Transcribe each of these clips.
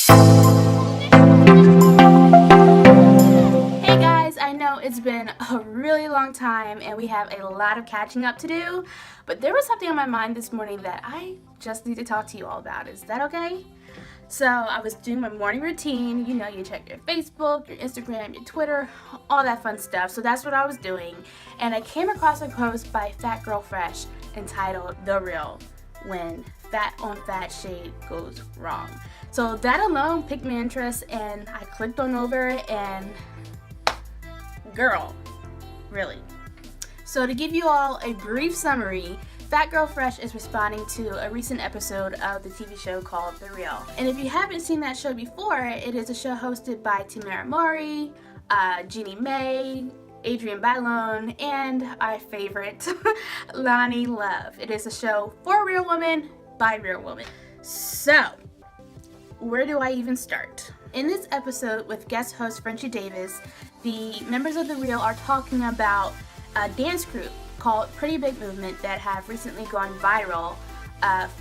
Hey guys, I know it's been a really long time and we have a lot of catching up to do, but there was something on my mind this morning that I just need to talk to you all about. Is that okay? So I was doing my morning routine. You know, you check your Facebook, your Instagram, your Twitter, all that fun stuff. So that's what I was doing. And I came across a post by Fat Girl Fresh entitled "The Real: When Fat on Fat Shade Goes Wrong." So that alone piqued my interest and I clicked on over and girl, really. So to give you all a brief summary, Fat Girl Fresh is responding to a recent episode of the TV show called The Real. And if you haven't seen that show before, it is a show hosted by Tamara Mowry, Jeannie Mae, Adrienne Bailon, and our favorite, Lani Love. It is a show for real women by real women. So, where do I even start? In this episode with guest host Frenchie Davis, the members of The Real are talking about a dance group called Pretty Big Movement that have recently gone viral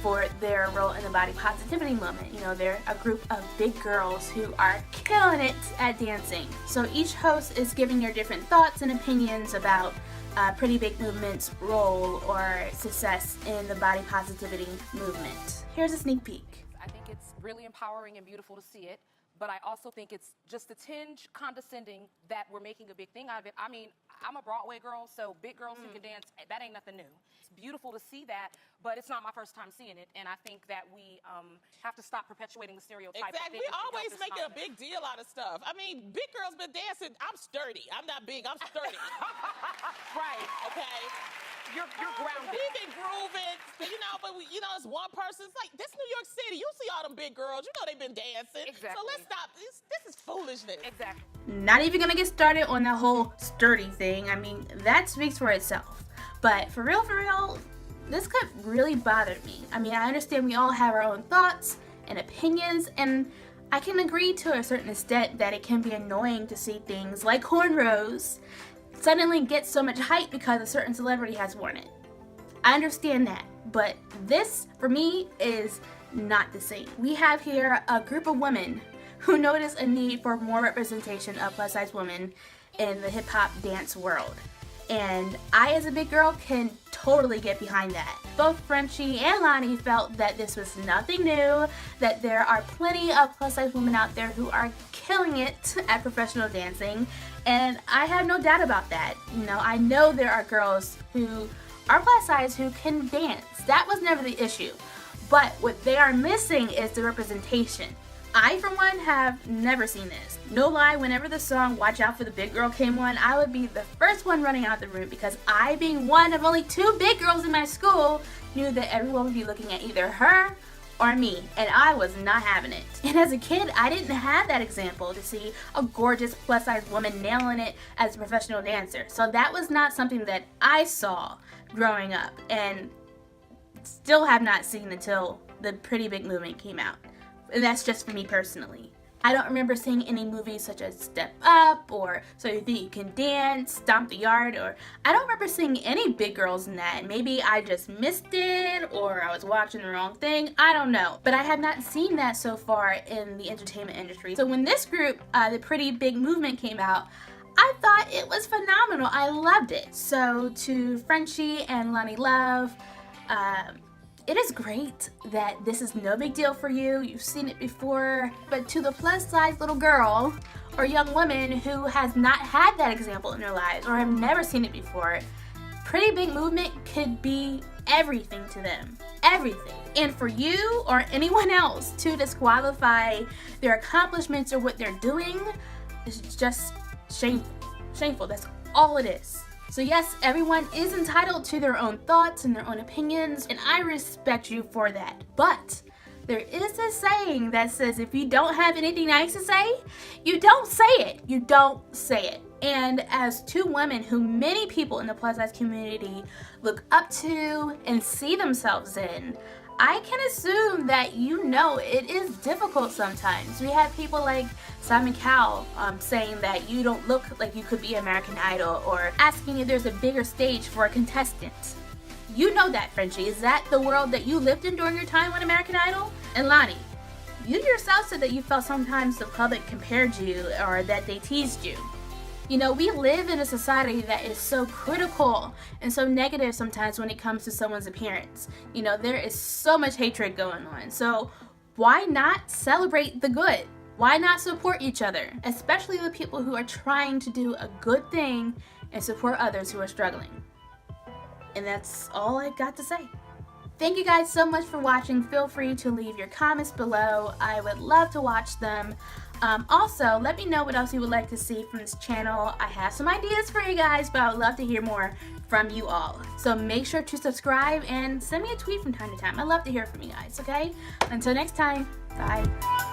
for their role in the body positivity movement. You know, they're a group of big girls who are killing it at dancing. So each host is giving their different thoughts and opinions about Pretty Big Movement's role or success in the body positivity movement. Here's a sneak peek. I think it's really empowering and beautiful to see it, but I also think it's just a tinge condescending that we're making a big thing out of it. I mean, I'm a Broadway girl, so big girls who can dance, that ain't nothing new. It's beautiful to see that, but it's not my first time seeing it, and I think that we have to stop perpetuating the stereotype. Exactly. We always making a big deal out of stuff. I mean, big girls been dancing. I'm sturdy. I'm not big. I'm sturdy. Right. Okay. You're grounded. We've been grooving, but it's one person. It's like, this New York City. You see all them big girls. You know they've been dancing. Exactly. So let's stop. This is foolishness. Exactly. Not even gonna get started on the whole sturdy thing. I mean, that speaks for itself. But for real, this could really bother me. I mean, I understand we all have our own thoughts and opinions, and I can agree to a certain extent that it can be annoying to see things like cornrows suddenly get so much hype because a certain celebrity has worn it. I understand that, but this, for me, is not the same. We have here a group of women who notice a need for more representation of plus-size women in the hip-hop dance world. And I, as a big girl, can totally get behind that. Both Frenchie and Lani felt that this was nothing new, that there are plenty of plus-size women out there who are killing it at professional dancing, and I have no doubt about that. You know, I know there are girls who are plus-size who can dance. That was never the issue. But what they are missing is the representation. I, for one, have never seen this. No lie, whenever the song "Watch Out for the Big Girl" came on, I would be the first one running out the room because I, being one of only 2 big girls in my school, knew that everyone would be looking at either her or me, and I was not having it. And as a kid, I didn't have that example to see a gorgeous plus-size woman nailing it as a professional dancer. So that was not something that I saw growing up, and still have not seen until the Pretty Big Movement came out. And that's just for me personally. I don't remember seeing any movies such as Step Up or So You Think You Can Dance, Stomp the Yard, or I don't remember seeing any big girls in that. Maybe I just missed it or I was watching the wrong thing. I don't know. But I have not seen that so far in the entertainment industry. So when this group, the Pretty Big Movement, came out, I thought it was phenomenal. I loved it. So to Frenchie and Lani Love, it is great that this is no big deal for you. You've seen it before. But to the plus-size little girl or young woman who has not had that example in their lives or have never seen it before, Pretty Big Movement could be everything to them. Everything. And for you or anyone else to disqualify their accomplishments or what they're doing is just shameful. Shameful. That's all it is. So yes, everyone is entitled to their own thoughts and their own opinions, and I respect you for that. But there is a saying that says if you don't have anything nice to say, you don't say it. You don't say it. And as 2 women who many people in the plus-size community look up to and see themselves in, I can assume that it is difficult sometimes. We have people like Simon Cowell saying that you don't look like you could be American Idol, or asking if there's a bigger stage for a contestant. You know that, Frenchie. Is that the world that you lived in during your time on American Idol? And Lani, You yourself said that you felt sometimes the public compared you or that they teased you. You know, we live in a society that is so critical and so negative sometimes when it comes to someone's appearance. You know, there is so much hatred going on. So why not celebrate the good? Why not support each other? Especially the people who are trying to do a good thing and support others who are struggling. And that's all I got to say. Thank you guys so much for watching. Feel free to leave your comments below. I would love to watch them. Also, let me know what else you would like to see from this channel. I have some ideas for you guys, but I would love to hear more from you all. So make sure to subscribe and send me a tweet from time to time. I love to hear from you guys, okay? Until next time, bye.